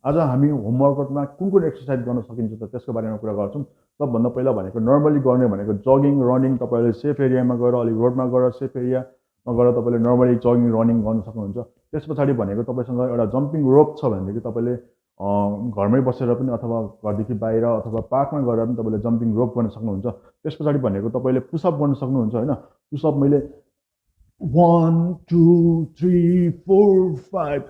आज हामी होम वर्कआउटमा कुन एक्सर्साइज गर्न सकिन्छ त त्यसको बारेमा कुरा गर्छौँ। सबभन्दा पहिला भनेको नर्मली गर्ने भनेको जगिङ, रनिङ। तपाईँले सेफ एरियामा गएर अलिक रोडमा गएर सेफ एरियामा गएर तपाईँले नर्मली जगिङ, रनिङ गर्न सक्नुहुन्छ। त्यस पछाडि भनेको तपाईँसँग एउटा जम्पिङ रोप छ भनेदेखि तपाईँले घरमै बसेर पनि अथवा घरदेखि बाहिर अथवा पार्कमा गएर पनि तपाईँले जम्पिङ रोप गर्न सक्नुहुन्छ। त्यस पछाडि भनेको तपाईँले पुसअप गर्न सक्नुहुन्छ होइन। पुसअप मैले 1 2 3 4 5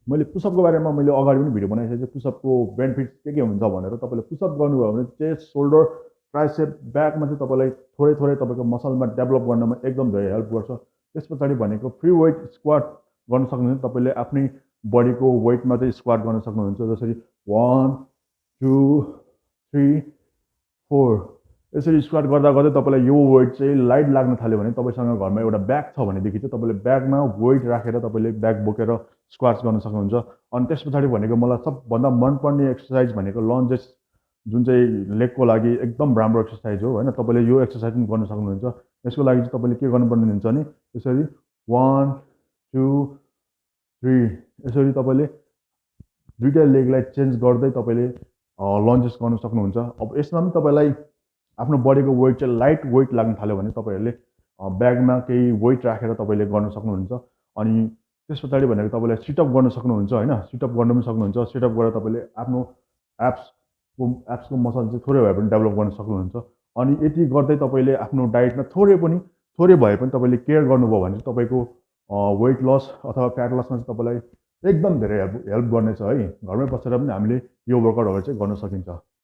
मैले पुसअपको बारेमा मैले अगाडि पनि भिडियो बनाइसकेको छु। पुसअपको बेनिफिट्स के हुन्छ भनेर तपाईँले पुसअप गर्नुभयो भने चेस्ट, सोल्डर, ट्राइसेप, ब्याकमा चाहिँ तपाईँलाई थोरै थोरै तपाईँको मसलमा डेभलप गर्नमा एकदम धेरै हेल्प गर्छ। त्यस पछाडि भनेको फ्री वेट स्क्वाट गर्न सक्नुहुन्छ। तपाईँले आफ्नै बडीको वेटमा चाहिँ स्क्वाट गर्न सक्नुहुन्छ। जसरी 1 2 3 4 यसरी स्क्वाट गर्दा गर्दै तपाईँलाई यो वेट चाहिँ लाइट लाग्न थाल्यो भने तपाईँसँग घरमा एउटा ब्याग छ भनेदेखि चाहिँ तपाईँले ब्यागमा वेट राखेर तपाईँले ब्याग बोकेर स्क्वाट्स गर्न सक्नुहुन्छ। अनि त्यस पछाडि भनेको मलाई सबभन्दा मनपर्ने एक्सर्साइज भनेको लन्जेस, जुन चाहिँ लेगको लागि एकदम राम्रो एक्सर्साइज हो होइन। तपाईँले यो एक्सर्साइज पनि गर्न सक्नुहुन्छ। यसको लागि चाहिँ तपाईँले के गर्नुपर्ने हुन्छ भने यसरी 1 2 3 यसरी तपाईँले दुईवटा लेगलाई चेन्ज गर्दै तपाईँले लन्जेस गर्न सक्नुहुन्छ। अब यसमा पनि तपाईँलाई आफ्नो बडीको वेट चाहिँ लाइट वेट लाग्न थाल्यो भने तपाईँहरूले ब्यागमा केही वेट राखेर तपाईँले गर्न सक्नुहुन्छ। अनि त्यस पछाडि भनेको तपाईँले सिटअप गर्न सक्नुहुन्छ होइन। सिटअप गर्न पनि सक्नुहुन्छ। सिटअप गरेर तपाईँले आफ्नो एप्सको मसल चाहिँ थोरै भए पनि डेभलप गर्न सक्नुहुन्छ। अनि यति गर्दै तपाईँले आफ्नो डाइटमा थोरै भए पनि तपाईँले केयर गर्नुभयो भने तपाईँको वेट लस अथवा फ्याट लसमा चाहिँ तपाईँलाई एकदम धेरै हेल्प गर्नेछ है। घरमै बसेर पनि हामीले यो वर्कआउटहरू चाहिँ गर्न सकिन्छ।